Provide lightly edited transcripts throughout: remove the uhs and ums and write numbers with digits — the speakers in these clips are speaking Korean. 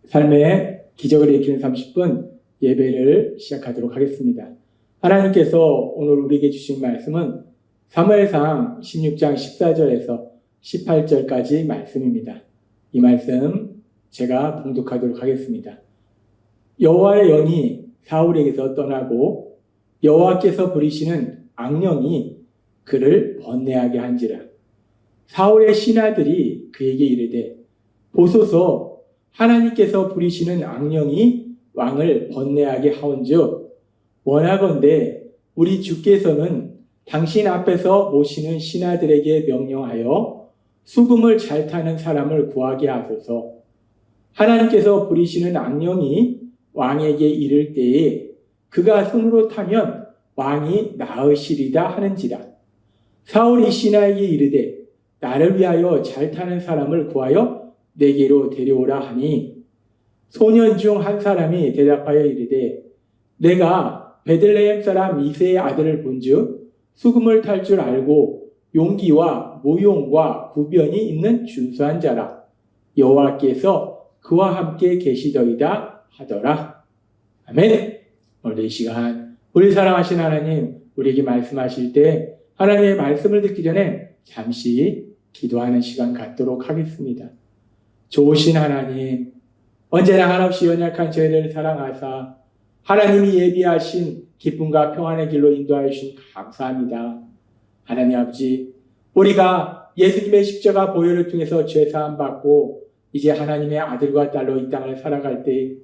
삶의 기적을 일으키는 30분 예배를 시작하도록 하겠습니다. 하나님께서 오늘 우리에게 주신 말씀은 사무엘상 16장 14절에서 18절까지 말씀입니다. 이 말씀 제가 봉독하도록 하겠습니다. 여호와의 영이 사울에게서 떠나고 여호와께서 부리시는 악령이 그를 번뇌하게 한지라. 사울의 신하들이 그에게 이르되 보소서 하나님께서 부리시는 악령이 왕을 번뇌하게 하온즉 원하건대 우리 주께서는 당신 앞에서 모시는 신하들에게 명령하여 수금을 잘 타는 사람을 구하게 하소서. 하나님께서 부리시는 악령이 왕에게 이를 때에 그가 손으로 타면 왕이 나으시리다 하는지라. 사울이 신하에게 이르되 나를 위하여 잘 타는 사람을 구하여 내게로 데려오라 하니 소년 중 한 사람이 대답하여 이르되 내가 베들레헴 사람 이새의 아들을 본즉 수금을 탈 줄 알고 용기와 모용과 구변이 있는 준수한 자라. 여호와께서 그와 함께 계시더이다 하더라. 아멘. 오늘 이 시간 우리 사랑하신 하나님 우리에게 말씀하실 때 하나님의 말씀을 듣기 전에 잠시 기도하는 시간 갖도록 하겠습니다. 좋으신 하나님, 언제나 한없이 연약한 저희를 사랑하사 하나님이 예비하신 기쁨과 평안의 길로 인도하여 주신 감사합니다. 하나님 아버지, 우리가 예수님의 십자가 보혈을 통해서 죄사함 받고 이제 하나님의 아들과 딸로 이 땅을 살아갈 때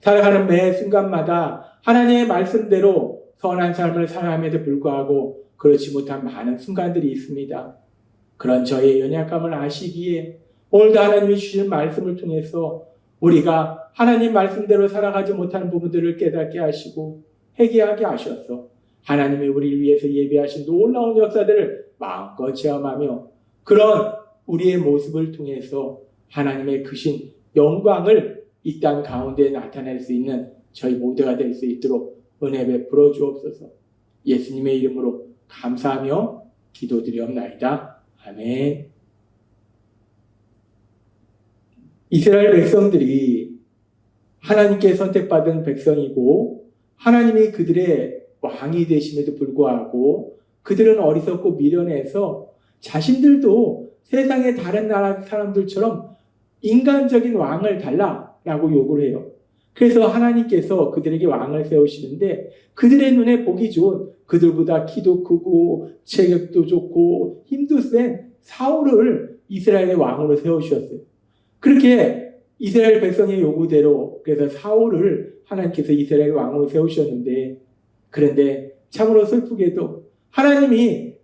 살아가는 매 순간마다 하나님의 말씀대로 선한 삶을 살아감에도 불구하고 그렇지 못한 많은 순간들이 있습니다. 그런 저의 연약함을 아시기에 오늘도 하나님이 주신 말씀을 통해서 우리가 하나님 말씀대로 살아가지 못하는 부분들을 깨닫게 하시고 회개하게 하셔서 하나님이 우리를 위해서 예비하신 놀라운 역사들을 마음껏 체험하며 그런 우리의 모습을 통해서 하나님의 크신 영광을 이 땅 가운데 나타낼 수 있는 저희 모두가 될 수 있도록 은혜 베풀어 주옵소서. 예수님의 이름으로 감사하며 기도드리옵나이다. 아멘. 이스라엘 백성들이 하나님께 선택받은 백성이고 하나님이 그들의 왕이 되심에도 불구하고 그들은 어리석고 미련해서 자신들도 세상의 다른 나라 사람들처럼 인간적인 왕을 달라라고 요구를 해요. 그래서 하나님께서 그들에게 왕을 세우시는데 그들의 눈에 보기 좋은 그들보다 키도 크고 체격도 좋고 힘도 센 사울을 이스라엘의 왕으로 세우셨어요. 그렇게 이스라엘 백성의 요구대로 그래서 사울을 하나님께서 이스라엘 왕으로 세우셨는데 그런데 참으로 슬프게도 하나님이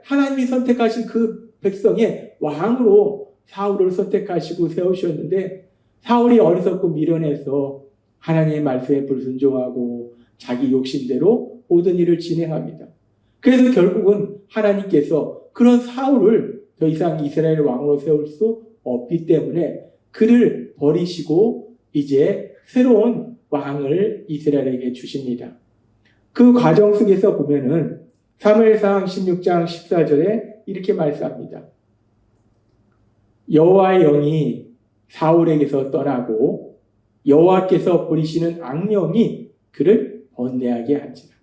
하나님이 선택하신 그 백성의 왕으로 사울을 선택하시고 세우셨는데 사울이 어리석고 미련해서 하나님의 말씀에 불순종하고 자기 욕심대로 모든 일을 진행합니다. 그래서 결국은 하나님께서 그런 사울을 더 이상 이스라엘 왕으로 세울 수 없기 때문에 그를 버리시고 이제 새로운 왕을 이스라엘에게 주십니다. 그 과정 속에서 보면은 사무엘상 16장 14절에 이렇게 말씀합니다. 여호와의 영이 사울에게서 떠나고 여호와께서 부리시는 악령이 그를 번뇌하게 한지라.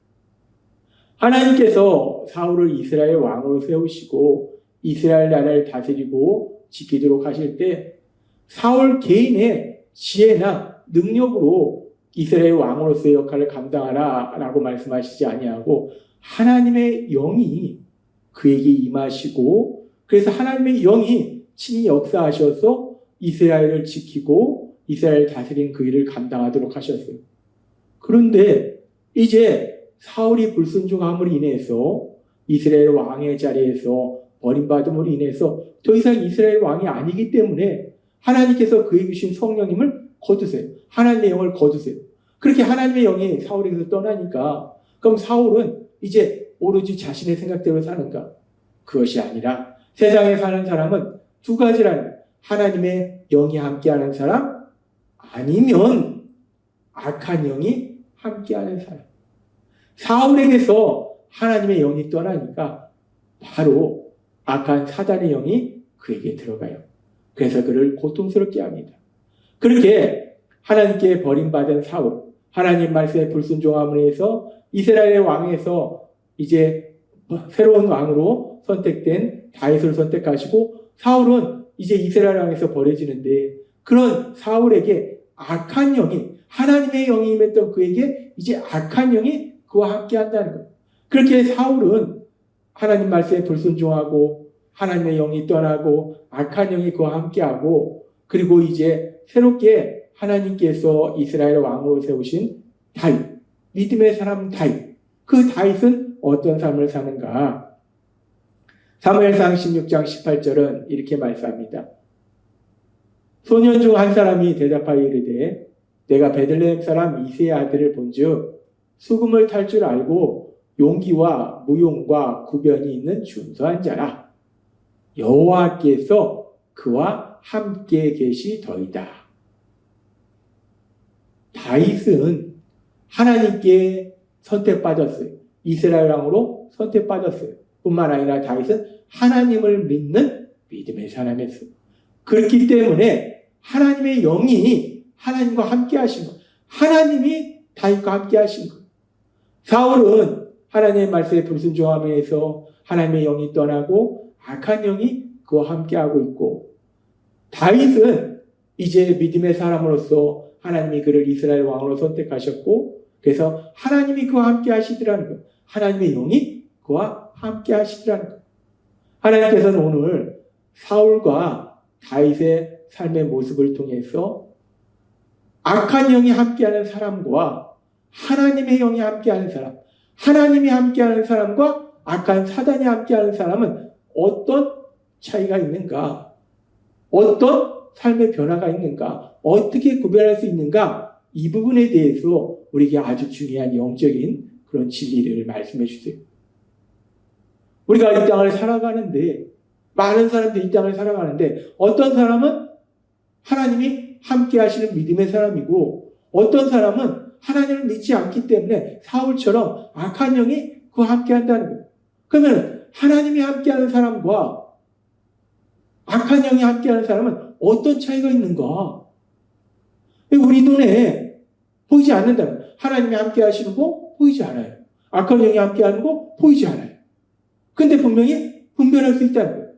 하나님께서 사울을 이스라엘 왕으로 세우시고 이스라엘 나라를 다스리고 지키도록 하실 때 사울 개인의 지혜나 능력으로 이스라엘 왕으로서의 역할을 감당하라 라고 말씀하시지 아니하고 하나님의 영이 그에게 임하시고 그래서 하나님의 영이 친히 역사하셔서 이스라엘을 지키고 이스라엘 다스린 그 일을 감당하도록 하셨어요. 그런데 이제 사울이 불순종함으로 인해서 이스라엘 왕의 자리에서 버림받음으로 인해서 더 이상 이스라엘 왕이 아니기 때문에 하나님께서 그에게 주신 성령님을 거두세요. 하나님의 영을 거두세요. 그렇게 하나님의 영이 사울에게서 떠나니까 그럼 사울은 이제 오로지 자신의 생각대로 사는가? 그것이 아니라 세상에 사는 사람은 두 가지라는 하나님의 영이 함께하는 사람 아니면 악한 영이 함께하는 사람. 사울에게서 하나님의 영이 떠나니까 바로 악한 사단의 영이 그에게 들어가요. 그래서 그를 고통스럽게 합니다. 그렇게 하나님께 버림받은 사울, 하나님 말씀에 불순종함으로 해서 이스라엘의 왕에서 이제 새로운 왕으로 선택된 다윗을 선택하시고 사울은 이제 이스라엘 왕에서 버려지는데 그런 사울에게 악한 영이 하나님의 영이 임했던 그에게 이제 악한 영이 그와 함께 한다는 거예요. 그렇게 사울은 하나님 말씀에 불순종하고 하나님의 영이 떠나고 악한 영이 그와 함께하고 그리고 이제 새롭게 하나님께서 이스라엘 왕으로 세우신 다윗, 믿음의 사람 다윗. 그 다윗은 어떤 삶을 사는가? 사무엘상 16장 18절은 이렇게 말씀합니다. 소년 중 한 사람이 대답하여 이르되 내가 베들레헴 사람 이새의 아들을 본즉 수금을 탈 줄 알고 용기와 무용과 구변이 있는 준수한 자라. 여호와께서 그와 함께 계시더이다. 다윗은 하나님께 선택받았어요. 이스라엘 왕으로 선택받았어요. 뿐만 아니라 다윗은 하나님을 믿는 믿음의 사람이었어요. 그렇기 때문에 하나님의 영이 하나님과 함께 하신 것. 하나님이 다윗과 함께 하신 것. 사울은 하나님의 말씀에 불순종하면서 하나님의 영이 떠나고 악한 영이 그와 함께하고 있고 다윗은 이제 믿음의 사람으로서 하나님이 그를 이스라엘 왕으로 선택하셨고 그래서 하나님이 그와 함께 하시더라는 것. 하나님의 영이 그와 함께 하시더라는 것. 하나님께서는 오늘 사울과 다윗의 삶의 모습을 통해서 악한 영이 함께하는 사람과 하나님의 영이 함께하는 사람, 하나님이 함께하는 사람과 악한 사단이 함께하는 사람은 어떤 차이가 있는가? 어떤 삶의 변화가 있는가? 어떻게 구별할 수 있는가? 이 부분에 대해서 우리에게 아주 중요한 영적인 그런 진리를 말씀해 주세요. 우리가 이 땅을 살아가는데 많은 사람들이 이 땅을 살아가는데 어떤 사람은 하나님이 함께 하시는 믿음의 사람이고 어떤 사람은 하나님을 믿지 않기 때문에 사울처럼 악한 영이 그와 함께 한다는 거예요. 그러면 하나님이 함께하는 사람과 악한 영이 함께하는 사람은 어떤 차이가 있는가? 우리 눈에 보이지 않는다는 거예요. 하나님이 함께하시는 거 보이지 않아요. 악한 영이 함께하는 거 보이지 않아요. 근데 분명히 분별할 수 있다는 거예요.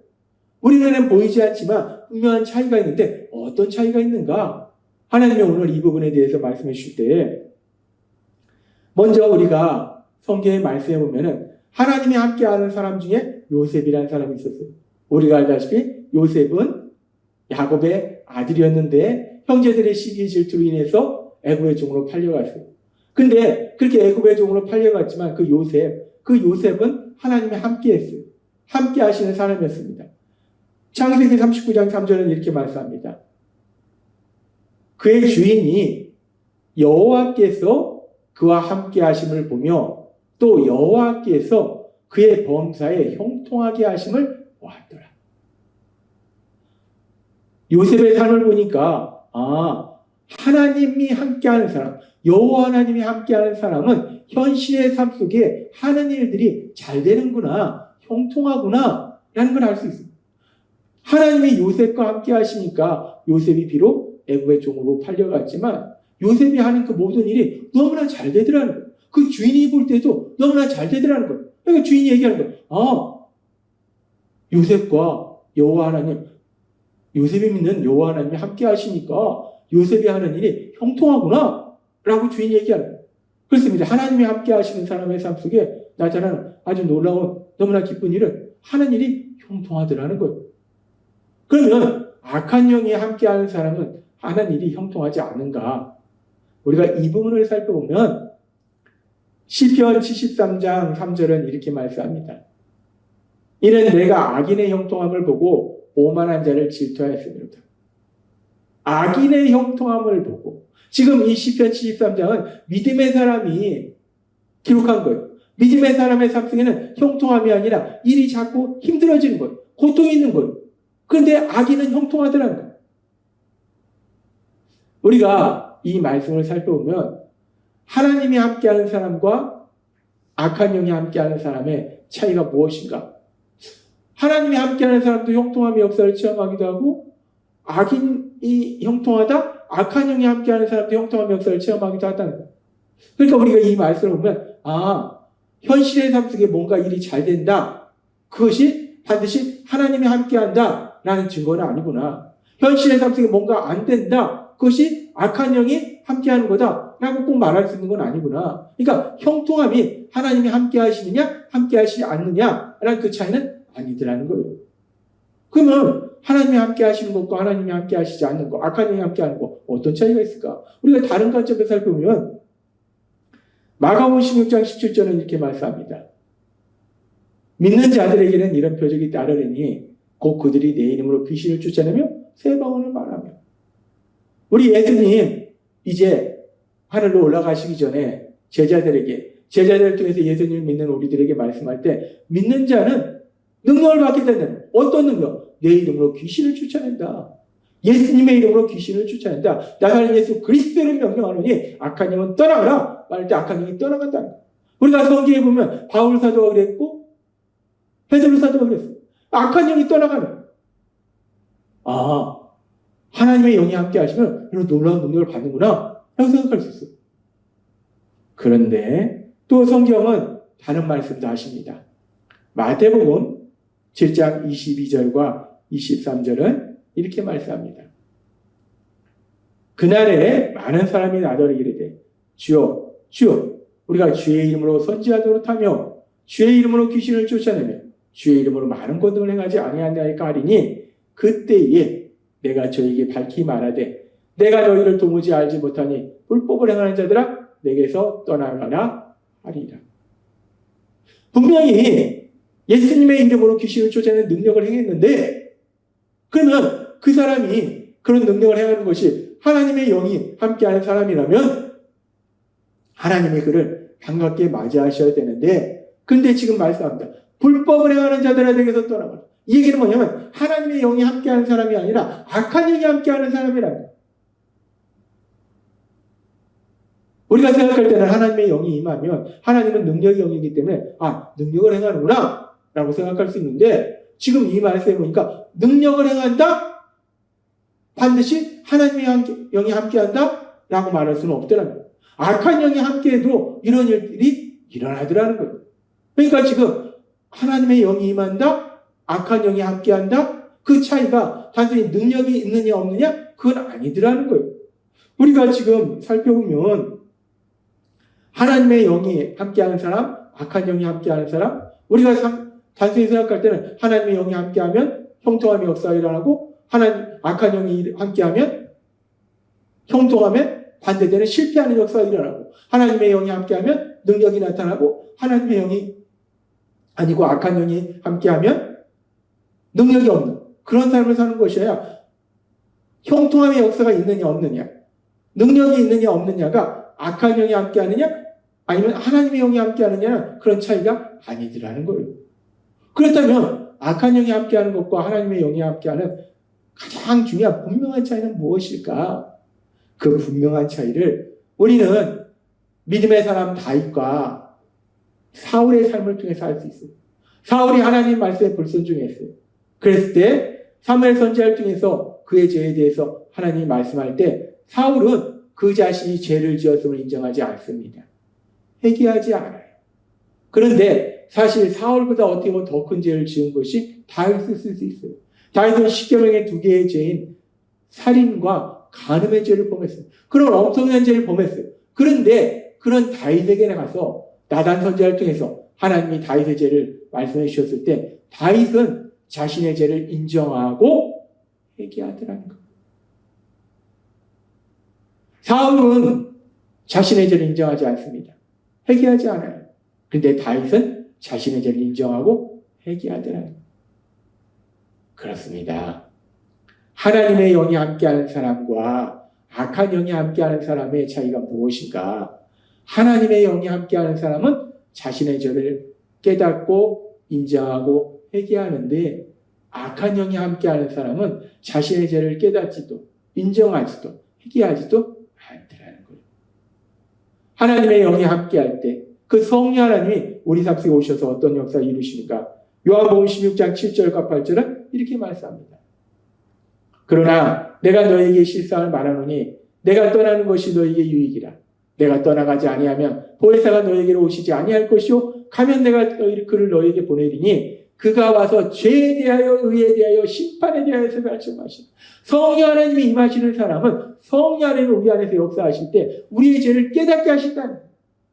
우리 눈에는 보이지 않지만 분명한 차이가 있는데 어떤 차이가 있는가? 하나님이 오늘 이 부분에 대해서 말씀해 주실 때 먼저 우리가 성경의 말씀에 보면은 하나님이 함께하는 사람 중에 요셉이라는 사람이 있었어요. 우리가 알다시피 요셉은 야곱의 아들이었는데 형제들의 시기 질투로 인해서 애굽의 종으로 팔려갔어요. 근데 그렇게 애굽의 종으로 팔려갔지만 그 요셉은 하나님이 함께했어요. 함께 하시는 사람이었습니다. 창세기 39장 3절은 이렇게 말씀합니다. 그의 주인이 여호와께서 그와 함께 하심을 보며 또 여호와께서 그의 범사에 형통하게 하심을 보았더라. 요셉의 삶을 보니까 하나님이 함께하는 사람, 여호와 하나님이 함께하는 사람은 현실의 삶 속에 하는 일들이 잘 되는구나, 형통하구나 라는 걸 알 수 있습니다. 하나님이 요셉과 함께 하시니까 요셉이 비록 애굽의 종으로 팔려갔지만 요셉이 하는 그 모든 일이 너무나 잘 되더라는 거예요. 그 주인이 볼 때도 너무나 잘 되더라는 거예요. 그러니까 주인이 얘기하는 거예요. 요셉과 여호와 하나님, 요셉이 믿는 여호와 하나님이 함께 하시니까 요셉이 하는 일이 형통하구나 라고 주인이 얘기하는 거예요. 그렇습니다. 하나님이 함께 하시는 사람의 삶 속에 나타나는 아주 놀라운 너무나 기쁜 일은 하는 일이 형통하더라는 거예요. 그러면 악한 영이 함께하는 사람은 하는 일이 형통하지 않은가? 우리가 이 부분을 살펴보면 시편 73장 3절은 이렇게 말씀합니다. 이는 내가 악인의 형통함을 보고 오만한 자를 질투하였습니다. 악인의 형통함을 보고 지금 이 시편 73장은 믿음의 사람이 기록한 거예요. 믿음의 사람의 삶 속에는 형통함이 아니라 일이 자꾸 힘들어지는 거예요. 고통이 있는 거예요. 그런데 악인은 형통하더라는 거예요. 우리가 이 말씀을 살펴보면 하나님이 함께하는 사람과 악한 영이 함께하는 사람의 차이가 무엇인가? 하나님이 함께하는 사람도 형통함의 역사를 체험하기도 하고 악인이 형통하다? 악한 영이 함께하는 사람도 형통한 역사를 체험하기도 하다는 거예요. 그러니까 우리가 이 말씀을 보면 현실의 삶 속에 뭔가 일이 잘 된다. 그것이 반드시 하나님이 함께한다라는 증거는 아니구나. 현실의 삶 속에 뭔가 안 된다. 그것이 악한 영이 함께하는 거다라고 꼭 말할 수 있는 건 아니구나. 그러니까 형통함이 하나님이 함께하시느냐 함께하시지 않느냐라는 그 차이는 아니더라는 거예요. 그러면 하나님이 함께하시는 것과 하나님이 함께하시지 않는 것, 악한 영이 함께하는 것 어떤 차이가 있을까? 우리가 다른 관점에서 살펴보면 마가복음 16장 17절은 이렇게 말씀합니다. 믿는 자들에게는 이런 표적이 따르리니 곧 그들이 내 이름으로 귀신을 쫓아내며 새 방언을 말하며. 우리 예수님 이제 하늘로 올라가시기 전에 제자들을 통해서 예수님을 믿는 우리들에게 말씀할 때 믿는 자는 능력을 받게 된다는 거예요. 어떤 능력? 내 이름으로 귀신을 쫓아낸다. 예수님의 이름으로 귀신을 쫓아낸다. 나사렛 예수 그리스도를 명령하노니 악한 영은 떠나가라. 말할 때 악한 영이 떠나간다는 거예요. 우리가 성경에 보면 바울 사도가 그랬고 베드로 사도가 그랬어요. 악한 영이 떠나가는 거예요. 하나님의 영이 함께 하시면 이런 놀라운 능력을 받는구나 라고 생각할 수 있어요. 그런데 또 성경은 다른 말씀도 하십니다. 마태복음 7장 22절과 23절은 이렇게 말씀합니다. 그날에 많은 사람이 나더러 이르되 주여 주여 우리가 주의 이름으로 선지하도록 하며 주의 이름으로 귀신을 쫓아내며 주의 이름으로 많은 권능을 행하지 아니하나이까 하리니 그때에 내가 저에게 밝히 말하되 내가 너희를 도무지 알지 못하니 불법을 행하는 자들아 내게서 떠나가라 하리라. 분명히 예수님의 이름으로 귀신을 쫓아내는 능력을 행했는데 그러면 그 사람이 그런 능력을 행하는 것이 하나님의 영이 함께하는 사람이라면 하나님이 그를 반갑게 맞이하셔야 되는데 근데 지금 말씀합니다. 불법을 행하는 자들에게서 떠나가라. 이 얘기는 뭐냐면 하나님의 영이 함께하는 사람이 아니라 악한 영이 함께하는 사람이라는 우리가 생각할 때는 하나님의 영이 임하면 하나님은 능력의 영이기 때문에 능력을 행하는구나 라고 생각할 수 있는데 지금 이 말씀에 보니까 능력을 행한다? 반드시 하나님의 영이 함께한다? 라고 말할 수는 없더라는 거예요. 악한 영이 함께해도 이런 일들이 일어나더라는 거예요. 그러니까 지금 하나님의 영이 임한다? 악한 영이 함께한다? 그 차이가 단순히 능력이 있느냐 없느냐? 그건 아니더라는 거예요. 우리가 지금 살펴보면 하나님의 영이 함께하는 사람, 악한 영이 함께하는 사람, 우리가 단순히 생각할 때는 하나님의 영이 함께하면 형통함의 역사가 일어나고 악한 영이 함께하면 형통함에 반대되는 실패하는 역사가 일어나고 하나님의 영이 함께하면 능력이 나타나고 하나님의 영이 아니고 악한 영이 함께하면 능력이 없는 그런 삶을 사는 것이어야 형통함의 역사가 있느냐 없느냐 능력이 있느냐 없느냐가 악한 영이 함께하느냐 아니면 하나님의 영이 함께하느냐 그런 차이가 아니더라는 거예요. 그렇다면 악한 영이 함께하는 것과 하나님의 영이 함께하는 가장 중요한 분명한 차이는 무엇일까? 그 분명한 차이를 우리는 믿음의 사람 다윗과 사울의 삶을 통해서 알 수 있어요. 사울이 하나님 말씀에 불순종했어요. 그랬을 때 사무엘 선지자를 통해서 그의 죄에 대해서 하나님이 말씀할 때 사울은 그 자신이 죄를 지었음을 인정하지 않습니다. 회개하지 않아요. 그런데 사실 사울보다 어떻게 보면 더 큰 죄를 지은 것이 다윗을 쓸 수 있어요. 다윗은 십계명의 두 개의 죄인 살인과 간음의 죄를 범했어요. 그런 엄청난 죄를 범했어요. 그런데 그런 다윗에게 가서 나단 선지자를 통해서 하나님이 다윗의 죄를 말씀해 주셨을 때 다윗은 자신의 죄를 인정하고 회개하더라는 거예요. 사울은 자신의 죄를 인정하지 않습니다. 회개하지 않아요. 그런데 다윗은 자신의 죄를 인정하고 회개하더라는 거예요. 그렇습니다. 하나님의 영이 함께하는 사람과 악한 영이 함께하는 사람의 차이가 무엇인가? 하나님의 영이 함께하는 사람은 자신의 죄를 깨닫고 인정하고 회개하는데 악한 영이 함께하는 사람은 자신의 죄를 깨닫지도 인정하지도 회개하지도 않더라는 거예요. 하나님의 영이 함께할 때 그 성령 하나님이 우리 삶 속에 오셔서 어떤 역사를 이루십니까? 요한복음 16장 7절과 8절은 이렇게 말씀합니다. 그러나 내가 너에게 실상을 말하노니 내가 떠나는 것이 너에게 유익이라. 내가 떠나가지 아니하면 보혜사가 너에게로 오시지 아니할 것이요 가면 내가 그를 너에게 보내리니 그가 와서 죄에 대하여 의에 대하여 심판에 대하여서 말씀하시니 성령 하나님이 임하시는 사람은 성령 하나님이 우리 안에서 역사하실 때 우리의 죄를 깨닫게 하신다는,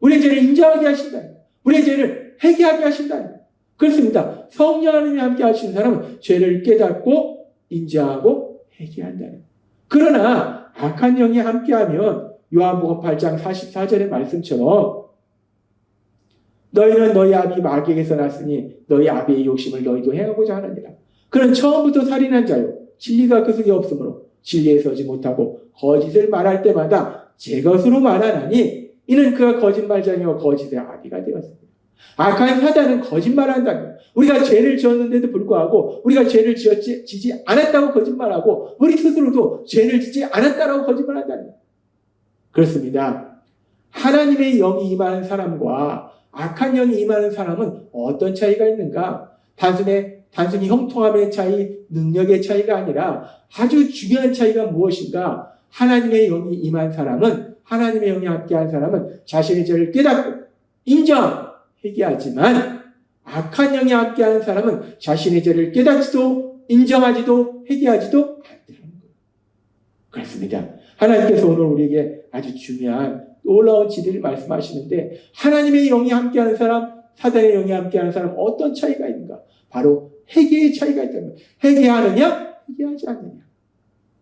우리의 죄를 인정하게 하신다는, 우리의 죄를 회개하게 하신다는. 그렇습니다. 성령 하나님이 함께 하시는 사람은 죄를 깨닫고 인정하고 회개한다는. 그러나 악한 영이 함께하면 요한복음 8장 44절의 말씀처럼 너희는 너희 아비 마귀에게서 났으니 너희 아비의 욕심을 너희도 행하고자 하느니라. 그는 처음부터 살인한 자요 진리가 그 속에 없으므로 진리에 서지 못하고 거짓을 말할 때마다 제 것으로 말하나니 이는 그가 거짓말장이요 거짓의 아비가 되었습니다. 악한 사단은 거짓말한다는 거예요. 우리가 죄를 지었는데도 불구하고 우리가 죄를 지지 않았다고 거짓말하고 우리 스스로도 죄를 짓지 않았다라고 거짓말한다는 거예요. 그렇습니다. 하나님의 영이 임하는 사람과 악한 영이 임하는 사람은 어떤 차이가 있는가? 단순히 형통함의 차이, 능력의 차이가 아니라 아주 중요한 차이가 무엇인가? 하나님의 영이 임한 사람은, 하나님의 영이 함께한 사람은 자신의 죄를 깨닫고 인정, 회개하지만 악한 영이 함께하는 사람은 자신의 죄를 깨닫지도 인정하지도 회개하지도 않는다는 거예요. 그렇습니다. 하나님께서 오늘 우리에게 아주 중요한 놀라운 진리를 말씀하시는데 하나님의 영이 함께하는 사람, 사단의 영이 함께하는 사람 어떤 차이가 있는가? 바로 회개의 차이가 있다는 거예요. 회개하느냐? 회개하지 않느냐?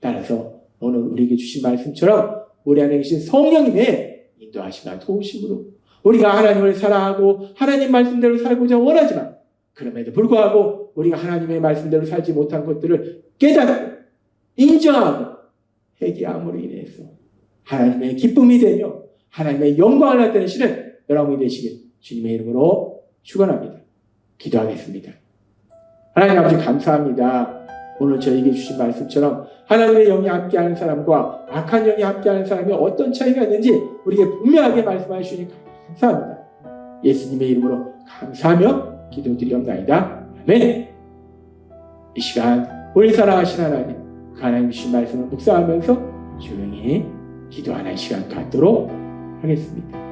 따라서 오늘 우리에게 주신 말씀처럼 우리 안에 계신 성령님의 인도하심과 도우심으로 우리가 하나님을 사랑하고 하나님 말씀대로 살고자 원하지만 그럼에도 불구하고 우리가 하나님의 말씀대로 살지 못한 것들을 깨닫고 인정하고 회개함으로 인해서 하나님의 기쁨이 되며 하나님의 영광을 나타내시는 여러분이 되시길 주님의 이름으로 축원합니다. 기도하겠습니다. 하나님 아버지 감사합니다. 오늘 저에게 주신 말씀처럼 하나님의 영이 함께하는 사람과 악한 영이 함께하는 사람이 어떤 차이가 있는지 우리에게 분명하게 말씀해 주시니 감사합니다. 예수님의 이름으로 감사하며 기도드리옵나이다. 아멘. 이 시간 우리 사랑하신 하나님, 그 하나님 주신 말씀을 묵상하면서 조용히 기도하는 시간 갖도록 하겠습니다.